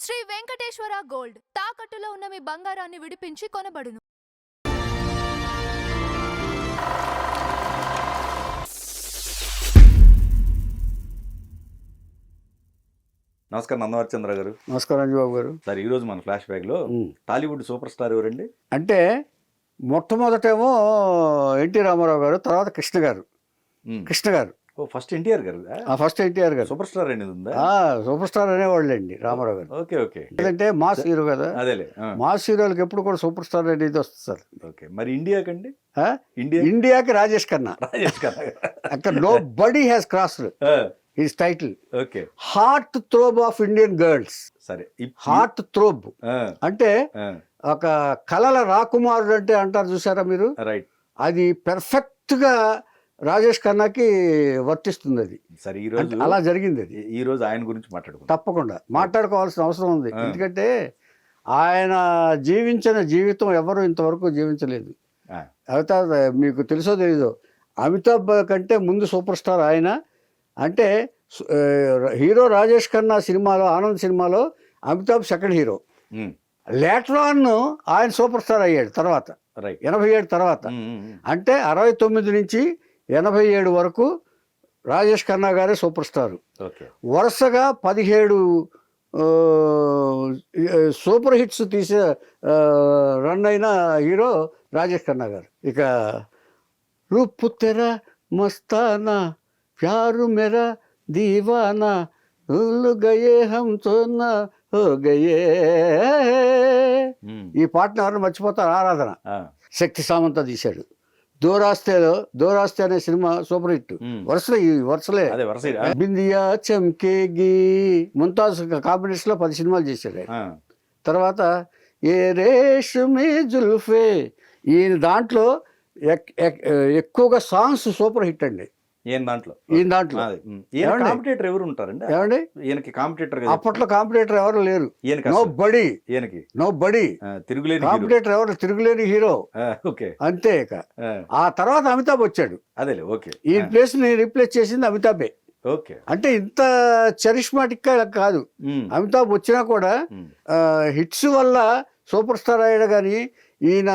Shri Venkateswara gold తాకట్టులో ఉన్న మీ బంగారాన్ని విడిపించి కొనబడును. నమస్కారం నందవర్చంద్ర గారు. నమస్కారం అంజబాబు గారు. సార్, ఈరోజు మన ఫ్లాష్ బ్యాక్లో టాలీవుడ్ సూపర్ స్టార్ ఎవరండి? అంటే మొట్టమొదటేమో ఎన్టీ రామారావు గారు, తర్వాత కృష్ణ గారు. ఫస్ట్ ఎన్టీఆర్ గారు. ఫస్ట్ ఎన్టీఆర్ గారు సూపర్ స్టార్ అండి ఉందా? సూపర్ స్టార్ అనేవాళ్ళు అండి రామారావు గారు. Okay okay. ఎందుకంటే మాస్ హీరో కదా. అదేలే, మాస్ హీరోలకు ఎప్పుడు కూడా సూపర్ స్టార్ అనేది వస్తుంది సార్. ఓకే. మరి ఇండియాకండి? ఇండియాకి రాజేష్ ఖన్నా. అక్కడ nobody has crossed his title. Okay. Heartthrob of Indian girls. సరే, హార్ట్ థ్రోబ్ అంటే ఒక కలల రాకుమారుడు అంటే అంటారు చూసారా మీరు, రైట్. అది పెర్ఫెక్ట్ గా రాజేష్ ఖన్నాకి వర్తిస్తుంది. అది సరే, ఈ రోజు అలా జరిగింది. అది ఈ రోజు ఆయన గురించి మాట్లాడుకుందాం. తప్పకుండా మాట్లాడుకోవాల్సిన అవసరం ఉంది. ఎందుకంటే ఆయన జీవించిన జీవితం ఎవరు ఇంతవరకు జీవించలేదు. అయితే మీకు తెలుసో తెలీదో, అమితాబ్ కంటే ముందు సూపర్ స్టార్ ఆయన. అంటే హీరో రాజేష్ ఖన్నా సినిమాలో, ఆనంద్ సినిమాలో Amitabh second hero. Later on ఆయన సూపర్ స్టార్ అయ్యాడు తర్వాత, 87 తర్వాత. అంటే 69 నుంచి 87 వరకు రాజేష్ ఖన్నా గారే సూపర్ స్టార్. వరుసగా 17 సూపర్ హిట్స్ తీసే రన్ అయిన హీరో రాజేష్ ఖన్నా గారు. ఇక రూపు తెరా మస్తానా, ప్యారు మెరా దీవానా, ఉల్ గయే హమ్ సోనా హో గయే. ఈ పాటను ఎవరైనా మర్చిపోతారు? ఆరాధన, శక్తి సామంత తీశాడు. దోరాస్తే అనే cinema super hit. వరుసలే బిందియా చమ్కేగి, Mumtaz combination లో 10 సినిమాలు చేశాడు. తర్వాత ఏ రేష్మే జుల్ఫే, ఈయన దాంట్లో ఎక్కువగా సాంగ్స్ సూపర్ హిట్ అండి. ఈయన దాంట్లో కాంపిటేటర్ ఎవరు ఉంటారండి? ఏమండి, ఈయనకి కాంపిటేటర్ అప్పట్లో కాంపిటేటర్ ఎవరు లేరు. నో బడీ తిరుగులేని కాంపిటేటర్ ఎవరు, తిరుగులేని హీరో. అంతే. ఇక ఆ తర్వాత అమితాబ్ వచ్చాడు. అదే, ఓకే. ఈ ప్లేస్ ని రీప్లేస్ చేసింది అమితాబే. ఓకే. అంటే ఇంత చరిష్మాటిక్ గా కాదు. అమితాబ్ వచ్చినా కూడా హిట్స్ వల్ల సూపర్ స్టార్ అయ్యాడు. కానీ ఈయన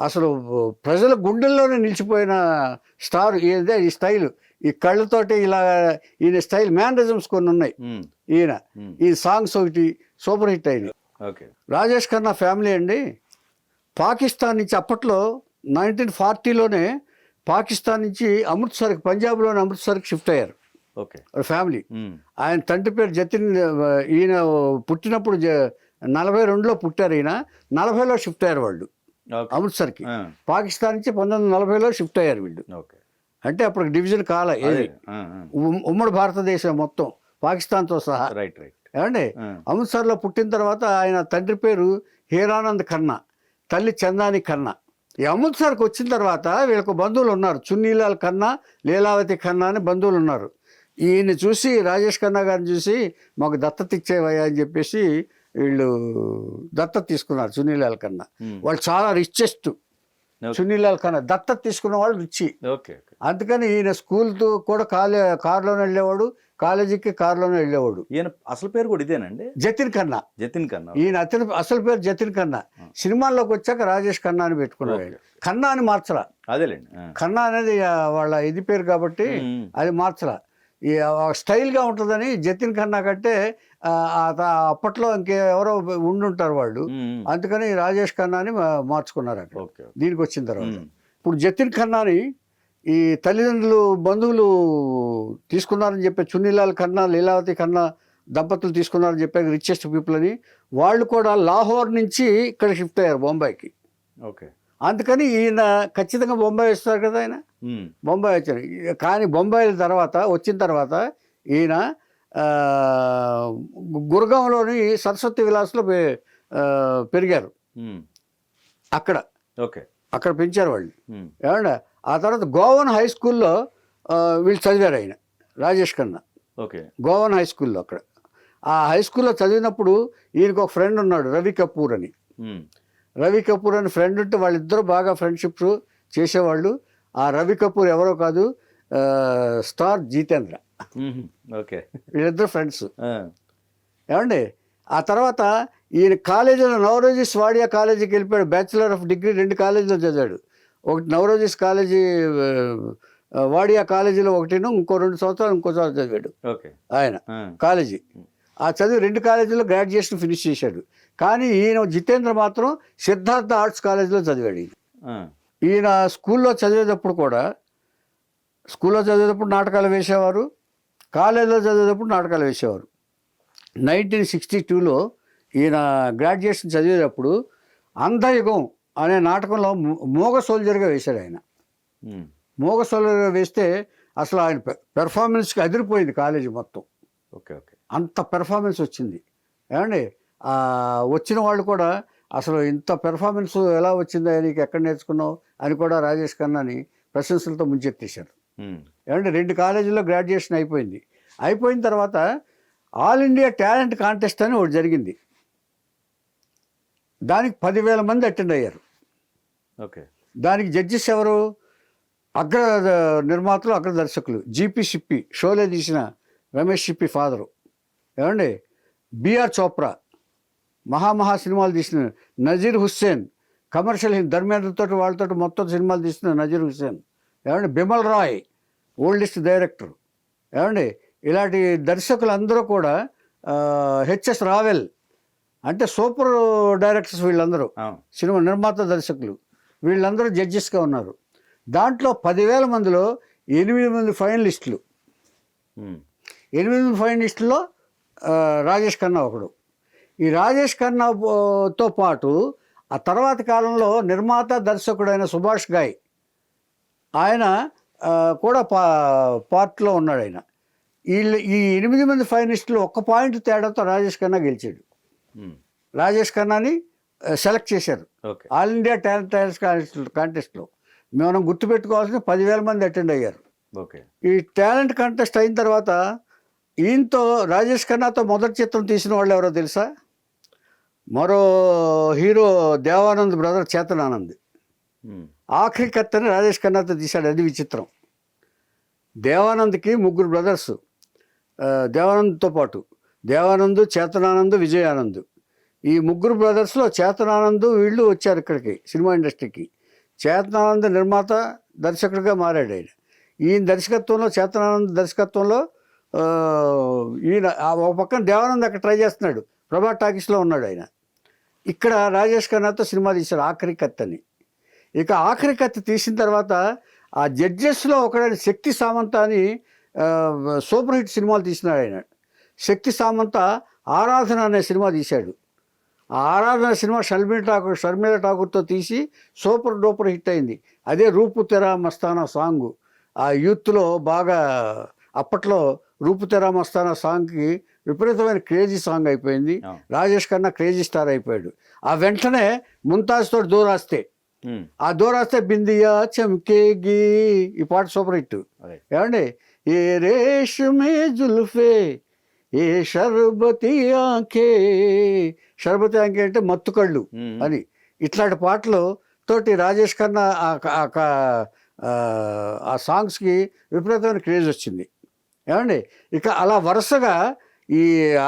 అసలు ప్రజల గుండెల్లోనే నిలిచిపోయిన స్టార్ ఏదే. ఈ స్టైల్, ఈ కళ్ళతోటి ఇలా ఈయన స్టైల్, మేనరిజమ్స్ కొన్ని ఉన్నాయి. ఈ సాంగ్స్ ఒకటి సూపర్ హిట్ అయింది. రాజేష్ ఖన్నా ఫ్యామిలీ అండి పాకిస్తాన్ నుంచి, అప్పట్లో 1940లోనే పాకిస్తాన్ నుంచి అమృత్సర్కి, పంజాబ్లోని అమృత్సర్కి షిఫ్ట్ అయ్యారు ఫ్యామిలీ. ఆయన తండ్రి పేరు జతిన్. ఈయన పుట్టినప్పుడు 42లో పుట్టారు. ఈయన 40లో షిఫ్ట్ అయ్యారు వాళ్ళు అమృత్సర్కి. పాకిస్తాన్ నుంచి 1940లో షిఫ్ట్ అయ్యారు వీళ్ళు. అంటే అప్పుడు డివిజన్ కాల ఏది, ఉమ్మడి భారతదేశం మొత్తం పాకిస్తాన్తో సహా. ఏమండి, అమృత్సర్లో పుట్టిన తర్వాత ఆయన తండ్రి పేరు హీరానంద్ ఖన్నా, తల్లి చందాని ఖన్నా. ఈ అమృత్సర్కి వచ్చిన తర్వాత వీళ్ళకు బంధువులు ఉన్నారు, చున్నీలాల్ ఖన్నా, లీలావతి ఖన్నా అని బంధువులు ఉన్నారు. ఈయన్ని చూసి, రాజేష్ ఖన్నా గారిని చూసి, మాకు దత్తత ఇచ్చేవయ్యా అని చెప్పేసి వీళ్ళు దత్తత తీసుకున్నారు. చున్నీలాల్ ఖన్నా వాళ్ళు చాలా రిచెస్ట్. చున్నీలాల్ ఖన్నా దత్తత తీసుకున్న వాళ్ళు రిచ్. అందుకని ఈయన స్కూల్తో కూడా కారులోనే వెళ్ళేవాడు, కాలేజీకి కారులోనే వెళ్ళేవాడు. ఈయన అసలు పేరు కూడా ఇదేనండి, జతిన్ ఖన్నా. ఈయన అసలు పేరు జతిన్ ఖన్నా. సినిమాల్లోకి వచ్చాక రాజేష్ ఖన్నా అని పెట్టుకున్నాడు. ఖన్నా అని మార్చరా. అదేలేండి, ఖన్నా అనేది వాళ్ళ ఇది పేరు కాబట్టి అది మార్చరా. స్టైల్గా ఉంటుందని జతిన్ ఖన్నా కంటే అప్పట్లో ఇంకెవరో ఉండుంటారు వాళ్ళు, అందుకని రాజేష్ ఖన్నాని మార్చుకున్నారు అక్కడ దీనికి వచ్చిన తర్వాత. ఇప్పుడు జతిన్ ఖన్నాని ఈ తల్లిదండ్రులు, బంధువులు తీసుకున్నారని చెప్పే, చున్నీలాల్ ఖన్నా, లీలావతి ఖన్నా దంపతులు తీసుకున్నారని చెప్పే రిచెస్ట్ పీపుల్ అని. వాళ్ళు కూడా లాహోర్ నుంచి ఇక్కడ షిఫ్ట్ అయ్యారు బొంబాయికి. అందుకని ఈయన ఖచ్చితంగా బొంబాయి వస్తారు కదా. ఆయన బొంబాయి వచ్చారు. కానీ బొంబాయి వచ్చిన తర్వాత ఈయన గుర్గాంలోని సరస్వతి విలాస్లో పెరిగారు. అక్కడ పెంచారు వాళ్ళు. ఏమంటే ఆ తర్వాత గోవన్ హై స్కూల్లో వీళ్ళు చదివారు ఆయన, రాజేష్ ఖన్నా. గోవన్ హై స్కూల్లో అక్కడ ఆ హై స్కూల్లో చదివినప్పుడు ఈయనకు ఒక ఫ్రెండ్ ఉన్నాడు, రవి కపూర్ అని. రవి కపూర్ అని ఫ్రెండ్ ఉంటే వాళ్ళిద్దరూ బాగా ఫ్రెండ్షిప్స్ చేసేవాళ్ళు. ఆ రవి కపూర్ ఎవరో కాదు, స్టార్ జితేంద్ర. వీళ్ళిద్దరు ఫ్రెండ్స్. ఏమండి ఆ తర్వాత ఈయన కాలేజీలో నవరోజిస్ వాడియా కాలేజీకి వెళ్ళిపోయాడు. బ్యాచిలర్ ఆఫ్ డిగ్రీ 2 కాలేజీలో చదివాడు. ఒకటి నవరోజిస్ కాలేజీ వాడియా కాలేజీలో ఒకటిను, ఇంకో 2 సంవత్సరాలు ఇంకో చోట చదివాడు ఓకే. ఆయన కాలేజీ. ఆ చదివి 2 కాలేజీలో గ్రాడ్యుయేషన్ ఫినిష్ చేశాడు. కానీ ఈయన జితేంద్ర మాత్రం సిద్ధార్థ ఆర్ట్స్ కాలేజీలో చదివాడు. ఈయన స్కూల్లో చదివేటప్పుడు నాటకాలు వేసేవారు, కాలేజీలో చదివేటప్పుడు నాటకాలు వేసేవారు. 1962లో ఈయన గ్రాడ్యుయేషన్ చదివేటప్పుడు అంధయుగం అనే నాటకంలో మోగ సోల్జర్గా వేశాడు ఆయన. మోగ సోల్జర్గా వేస్తే అసలు ఆయన పెర్ఫార్మెన్స్కి అదిరిపోయింది కాలేజీ మొత్తం. Okay okay. అంత పెర్ఫార్మెన్స్ వచ్చింది. ఏమండి వచ్చిన వాళ్ళు కూడా అసలు ఇంత పెర్ఫార్మెన్స్ ఎలా వచ్చిందా, నీకు ఎక్కడ నేర్చుకున్నావు అని కూడా రాజేష్ ఖన్నాని ప్రశంసలతో ముంచెత్తేశారు. ఏమంటే 2 కాలేజీల్లో గ్రాడ్యుయేషన్ అయిపోయింది. అయిపోయిన తర్వాత ఆల్ ఇండియా టాలెంట్ కాంటెస్ట్ అని ఒకటి జరిగింది. దానికి 10,000 మంది అటెండ్ అయ్యారు. ఓకే. దానికి జడ్జెస్ ఎవరు? అగ్ర నిర్మాతలు, అగ్ర దర్శకులు. జీపీ షిప్పి, షోలే తీసిన రమేష్ షిప్పి ఫాదరు. ఏమండి బిఆర్ చోప్రా, మహా సినిమాలు తీసిన నజీర్ హుస్సేన్, కమర్షియల్ ధర్మేంద్రతో వాళ్ళతో మొత్తం సినిమాలు తీసిన నజీర్ హుస్సేన్. ఏమండి బిమల్ రాయ్, ఓల్డెస్ట్ డైరెక్టర్. ఏమండి ఇలాంటి దర్శకులందరూ కూడా హెచ్ఎస్ రావెల్ అంటే సూపర్ డైరెక్టర్స్ వీళ్ళందరూ, సినిమా నిర్మాత దర్శకులు వీళ్ళందరూ జడ్జెస్గా ఉన్నారు. దాంట్లో 10,000 మందిలో 8 మంది ఫైనలిస్టులు. 8 మంది ఫైనలిస్టుల్లో రాజేష్ ఖన్నా ఒకడు. ఈ రాజేష్ ఖన్నాతో పాటు ఆ తర్వాత కాలంలో నిర్మాత దర్శకుడైన సుభాష్ ఘాయ్ ఆయన కూడా పార్ట్లో ఉన్నాడు. ఆయన ఈ 8 మంది ఫైనలిస్టులు 1 పాయింట్ తేడాతో రాజేష్ ఖన్నా గెలిచాడు. రాజేష్ ఖన్నాని సెలెక్ట్ చేశారు ఆల్ ఇండియా టాలెంట్ కాంటెస్ట్లో. మనం గుర్తుపెట్టుకోవాల్సిన 10,000 మంది అటెండ్ అయ్యారు. ఈ టాలెంట్ కాంటెస్ట్ అయిన తర్వాత ఈయనతో రాజేష్ ఖన్నాతో మొదటి చిత్రం తీసిన వాళ్ళు ఎవరో తెలుసా? మరో హీరో దేవానంద్ బ్రదర్ చేతనానంద్. ఆఖరి కత్తని రాజేష్ ఖన్నాతో తీశాడు. అది విచిత్రం. దేవానంద్కి 3 బ్రదర్స్. దేవానంద్తో పాటు దేవానంద్, చేతనానంద్, విజయానంద్. ఈ 3 బ్రదర్స్లో చేతనానంద్ వీళ్ళు వచ్చారు ఇక్కడికి సినిమా ఇండస్ట్రీకి. చేతనానంద్ నిర్మాత దర్శకుడిగా మారాడు ఆయన. ఈయన దర్శకత్వంలో, చేతనానంద్ దర్శకత్వంలో ఈయన ఒక పక్కన దేవానంద్ అక్కడ ట్రై చేస్తున్నాడు. ప్రభా టాకీస్లో ఉన్నాడు ఆయన. ఇక్కడ రాజేష్ ఖన్నాతో సినిమా తీశాడు ఆఖరి కత్తని. ఇక ఆఖరి కత్తి తీసిన తర్వాత ఆ జడ్జెస్లో ఒకడైన శక్తి సామంత అని సూపర్ హిట్ సినిమాలు తీసినాడు ఆయన. శక్తి సామంత ఆరాధన అనే సినిమా తీశాడు. ఆ ఆరాధన సినిమా షర్మిల ఠాకూర్తో తీసి సూపర్ డూపర్ హిట్ అయింది. అదే రూపు తెరా మస్తానా సాంగ్ ఆ యూత్లో బాగా అప్పట్లో రూపు తెరా మస్తానా సాంగ్కి విపరీతమైన క్రేజీ సాంగ్ అయిపోయింది. రాజేష్ ఖన్నా క్రేజీ స్టార్ అయిపోయాడు. ఆ వెంటనే ముంతాజ్తో దూరాస్తే, ఆ దూరాస్తే బిందియా చమ్కేగి ఈ పాట సూపర్ హిట్. ఏమండి ఏ రేష్మే జుల్ఫే ఏ షర్బతి ఆంఖే, షర్బతి ఆంఖే అంటే మత్తు కళ్ళు అని. ఇట్లాంటి పాటలు తోటి రాజేష్ ఖన్నా ఆ సాంగ్స్కి విపరీతమైన క్రేజ్ వచ్చింది. ఏమండి ఇక అలా వరుసగా ఈ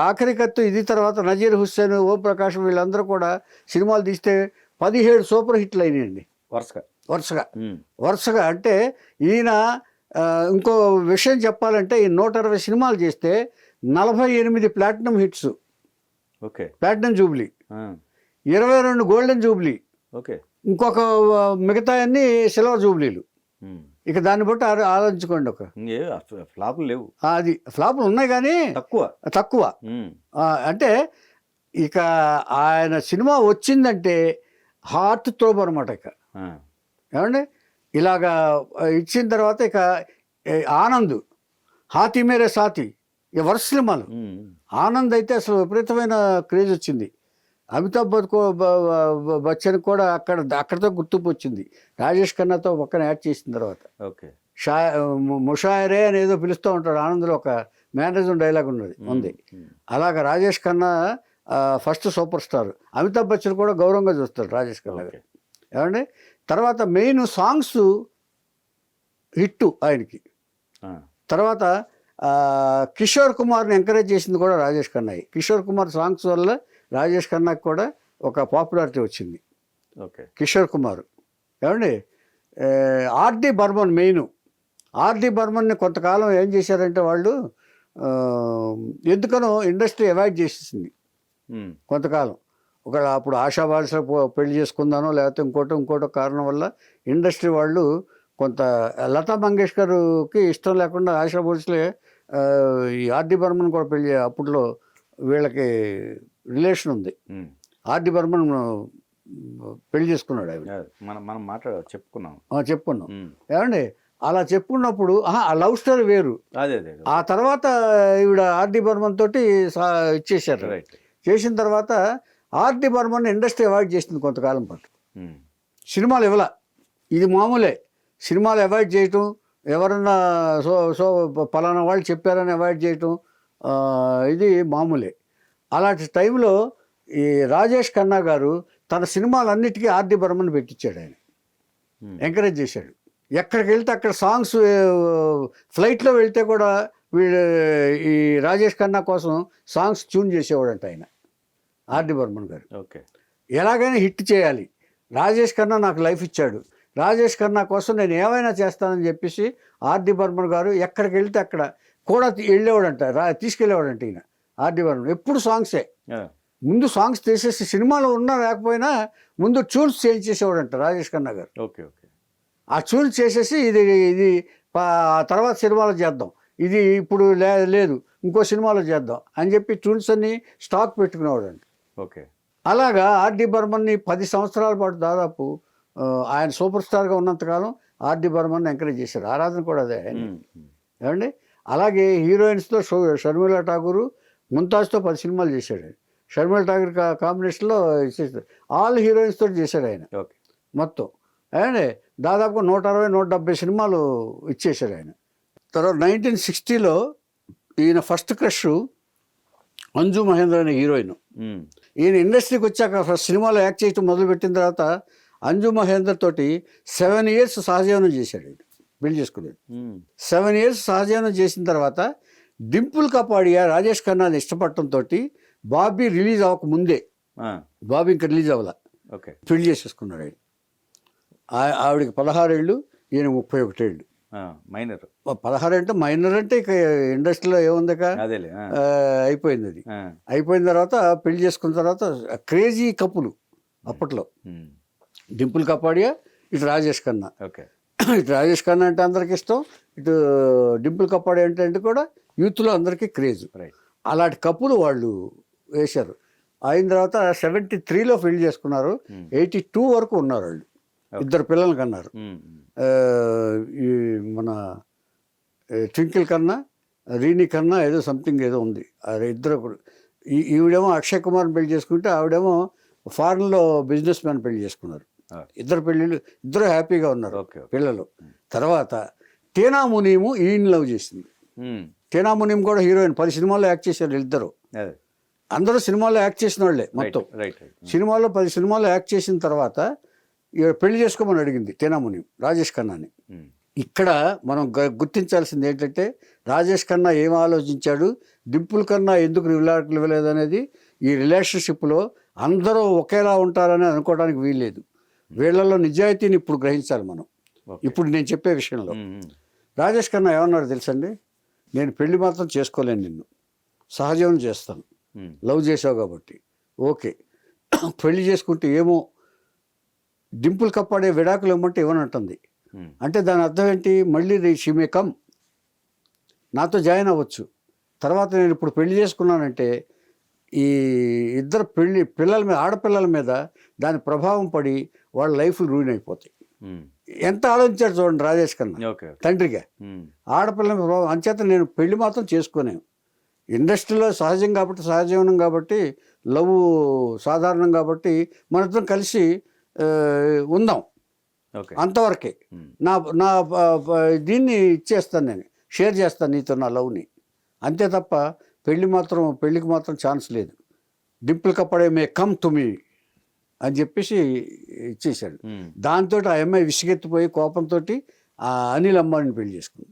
ఆఖరి కత్తు ఇది తర్వాత నజీర్ హుస్సేన్, ఓం ప్రకాష్ వీళ్ళందరూ కూడా సినిమాలు తీస్తే 17 సూపర్ హిట్లు అయినాయండి వరుసగా. అంటే ఈయన ఇంకో విషయం చెప్పాలంటే ఈ 120 సినిమాలు చేస్తే 48 platinum hits, platinum Jubilee, 22 golden Jubilee, ఇంకొక మిగతా అన్ని సిల్వర్ జూబ్లీలు. ఇక దాన్ని బట్టి ఆలోచించుకోండి. ఒక ఫ్లాపులు లేవు, అది ఫ్లాపులు ఉన్నాయి కానీ తక్కువ. అంటే ఇక ఆయన సినిమా వచ్చిందంటే హార్ట్ త్రోబ్ అనమాట. ఇక ఏమండి ఇలాగా ఇచ్చిన తర్వాత ఇక ఆనంద్, హాతీ మేరే సాతి, వరుస సినిమాలు. ఆనంద్ అయితే అసలు విపరీతమైన క్రేజ్ వచ్చింది. అమితాబ్ బచ్చన్ కూడా అక్కడితో గుర్తింపు వచ్చింది. రాజేష్ ఖన్నాతో పక్కన యాడ్ చేసిన తర్వాత ముషాయరే అని ఏదో పిలుస్తూ ఉంటాడు. ఆనంద్లో ఒక మేనరిజం డైలాగ్ ఉంది. అలాగా Rajesh Khanna first super star. Amitabh Bachchan కూడా గౌరవంగా చూస్తాడు రాజేష్ ఖన్నా. ఏమండి తర్వాత మెయిన్ సాంగ్స్ హిట్టు ఆయనకి. తర్వాత కిషోర్ కుమార్ని ఎంకరేజ్ చేసింది కూడా రాజేష్ ఖన్నా. కిషోర్ కుమార్ సాంగ్స్ వల్ల రాజేష్ ఖన్నాకి కూడా ఒక పాపులారిటీ వచ్చింది. ఓకే. కిషోర్ కుమార్ ఏమండి, ఆర్డి బర్మన్ మెయిన్. ఆర్డి బర్మన్ని కొంతకాలం ఏం చేశారంటే వాళ్ళు ఎందుకనో ఇండస్ట్రీ అవాయిడ్ చేసేసింది కొంతకాలం. అప్పుడు ఆశా బాలిస పెళ్లి చేసుకుందానో లేకపోతే ఇంకోటో కారణం వల్ల ఇండస్ట్రీ వాళ్ళు కొంత లతా మంగేష్కర్కి ఇష్టం లేకుండా ఆశా బాలిసలే ఈ ఆర్డి బర్మన్ కూడా పెళ్లి, అప్పట్లో వీళ్ళకి రిలేషన్ ఉంది. ఆర్డి బర్మన్ పెళ్లి చేసుకున్నాడు ఆయన. మనం చెప్పుకున్నాం. ఏమండి, అలా చెప్పుకున్నప్పుడు ఆ లవ్ స్టోరీ వేరు. ఆ తర్వాత ఈవిడ ఆర్డి బర్మన్ తోటి ఇచ్చేసారు. చేసిన తర్వాత ఆర్డి బర్మన్ ఇండస్ట్రీ అవాయిడ్ చేసింది కొంతకాలం పాటు. సినిమాలు ఇవ్వాల, ఇది మామూలే. సినిమాలు అవాయిడ్ చేయటం, ఎవరన్నా సో పలానా వాళ్ళు చెప్పారని అవాయిడ్ చేయటం ఇది మామూలే. అలాంటి టైంలో ఈ రాజేష్ ఖన్నా గారు తన సినిమాలన్నిటికీ ఆర్డి బర్మన్ పెట్టించాడు. ఆయన ఎంకరేజ్ చేశాడు. ఎక్కడికి వెళ్తే అక్కడ సాంగ్స్, ఫ్లైట్లో వెళ్తే కూడా వీళ్ళు ఈ రాజేష్ ఖన్నా కోసం సాంగ్స్ ట్యూన్ చేసేవాడంట ఆయన, ఆర్డి బర్మన్ గారు. ఓకే. ఎలాగైనా హిట్ చేయాలి, రాజేష్ ఖన్నా నాకు లైఫ్ ఇచ్చాడు, రాజేష్ ఖన్నా కోసం నేను ఏమైనా చేస్తానని చెప్పేసి ఆర్డి బర్మన్ గారు ఎక్కడికి వెళ్తే అక్కడ కూడా వెళ్ళేవాడంట, తీసుకెళ్ళేవాడంట ఈయన ఆర్డి బర్మన్. ఎప్పుడు సాంగ్సే, ముందు సాంగ్స్ తీసేసి సినిమాలో ఉన్నా లేకపోయినా ముందు ట్యూన్స్ చేంజ్ చేసేవాడంట రాజేష్ ఖన్నా గారు. ఓకే. ఓకే. ఆ ట్యూన్స్ చేసేసి ఇది తర్వాత సినిమాలో చేద్దాం, ఇది ఇప్పుడు లేదు ఇంకో సినిమాలో చేద్దాం అని చెప్పి ట్యూన్స్ అన్ని స్టాక్ పెట్టుకునేవాడంట. ఓకే. అలాగా ఆర్డి బర్మన్ని 10 సంవత్సరాల పాటు దాదాపు ఆయన సూపర్ స్టార్గా ఉన్నంతకాలం ఆర్డి బర్మన్ ఎంకరేజ్ చేశారు. ఆరాధన కూడా అదే ఏమండి. అలాగే హీరోయిన్స్తో షర్మిలా ఠాగూర్, ముంతాజ్తో 10 సినిమాలు చేశాడు. షర్మిలా ఠాగూర్ కాంబినేషన్లో ఆల్ హీరోయిన్స్ తోటి చేశాడు ఆయన మొత్తం. అండ్ దాదాపుగా 160-170 సినిమాలు ఇచ్చేశాడు ఆయన. తర్వాత 1960లో ఈయన ఫస్ట్ క్రష్ అంజు మహేంద్ర అనే హీరోయిన్. ఈయన ఇండస్ట్రీకి వచ్చాక ఫస్ట్ సినిమాలో యాక్ట్ చేయటం మొదలుపెట్టిన తర్వాత అంజు మహేందర్ తోటి 7 years సహజీవనం చేశాడు. ఆయన పెళ్లి చేసుకున్నాడు. 7 years సహజీవనం చేసిన తర్వాత డింపుల్ కపాడియా రాజేష్ ఖన్నాని ఇష్టపడటంతో బాబీ రిలీజ్ అవ్వకముందే, బాబీ ఇంకా రిలీజ్ అవ్వాల, పెళ్లి చేసేసుకున్నాడు ఆయన. ఆవిడకి 16 ఏళ్ళు, ఈయన 31 ఏళ్ళు. మైనర్. 16 అంటే మైనర్ అంటే ఇక ఇండస్ట్రీలో ఏముందక అయిపోయింది. అది అయిపోయిన తర్వాత పెళ్లి చేసుకున్న తర్వాత క్రేజీ కపుల్ అప్పట్లో. డింపుల్ కపాడియా, ఇటు రాజేష్ ఖన్నా. ఇటు రాజేష్ ఖన్నా అంటే అందరికి ఇష్టం, ఇటు డింపుల్ కపాడియా అంటే కూడా యూత్లో అందరికీ క్రేజ్. అలాంటి కపుల్ వాళ్ళు వేశారు. అయిన తర్వాత 73లో పెళ్లి చేసుకున్నారు. 82 వరకు ఉన్నారు వాళ్ళు. 2 పిల్లలు కన్నారు. ఈ మన ట్వింకిల్ కన్నా, రీని కన్నా ఏదో సంథింగ్ ఏదో ఉంది. ఇద్దరు. ఈవిడేమో అక్షయ్ కుమార్ని పెళ్లి చేసుకుంటే ఆవిడేమో ఫారెన్లో బిజినెస్ మ్యాన్ పెళ్లి చేసుకున్నారు. 2 పెళ్ళిళ్ళు, 2 హ్యాపీగా ఉన్నారు పిల్లలు. తర్వాత టీనా మునీము ఈయన లవ్ చేసింది. టీనా మునీం కూడా హీరోయిన్, 10 సినిమాల్లో యాక్ట్ చేశారు ఇద్దరు. అందరూ సినిమాల్లో యాక్ట్ చేసిన వాళ్ళే మొత్తం. సినిమాల్లో 10 సినిమాల్లో యాక్ట్ చేసిన తర్వాత పెళ్లి చేసుకోమని అడిగింది టీనా మునీం రాజేష్ ఖన్నాని. ఇక్కడ మనం గుర్తించాల్సింది ఏంటంటే రాజేష్ ఖన్నా ఏం ఆలోచించాడు, డింపుల్ కన్నా ఎందుకు ఇవ్వలేదు అనేది ఈ రిలేషన్షిప్లో అందరూ ఒకేలా ఉంటారని అనుకోవడానికి వీల్లేదు. వీళ్ళల్లో నిజాయితీని ఇప్పుడు గ్రహించాలి మనం. ఇప్పుడు నేను చెప్పే విషయంలో రాజేష్ ఖన్నా ఏమన్నాడు తెలుసండి, నేను పెళ్లి మాత్రం చేసుకోలేను, నిన్ను సహజీవనం చేస్తాను, లవ్ చేసావు కాబట్టి ఓకే, పెళ్లి చేసుకుంటే ఏమో డింపుల్ కప్పాడే విడాకులు ఇవ్వమంటే ఇవ్వనంటుంది. అంటే దాని అర్థం ఏంటి, మళ్ళీ షీ మే కమ్, నాతో జాయిన్ అవ్వచ్చు. తర్వాత నేను ఇప్పుడు పెళ్లి చేసుకున్నానంటే ఈ ఇద్దరు పిల్లల మీద, ఆడపిల్లల మీద దాని ప్రభావం పడి వాళ్ళ లైఫ్లు రూయిన్ అయిపోతాయి. ఎంత ఆలోచించాడు చూడండి రాజేష్ ఖన్నా తండ్రిగా. ఆడపిల్లల ప్రభావం అంచేత నేను పెళ్లి మాత్రం చేసుకోలేను. ఇండస్ట్రీలో సహజం కాబట్టి, సహజీవనం కాబట్టి, లవ్ సాధారణం కాబట్టి మనిద్దరం కలిసి ఉందాం, అంతవరకే. నా దీన్ని ఇచ్చేస్తాను, నేను షేర్ చేస్తాను నీతో నా లవ్ని, అంతే తప్ప పెళ్ళికి మాత్రం ఛాన్స్ లేదు. Dimple కప్పడే may come to me అని చెప్పేసి ఇచ్చేసాడు. దాంతో ఆ అమ్మాయి విసిగెత్తిపోయి కోపంతో అనిల్ అంబానీని పెళ్లి చేసుకుంది.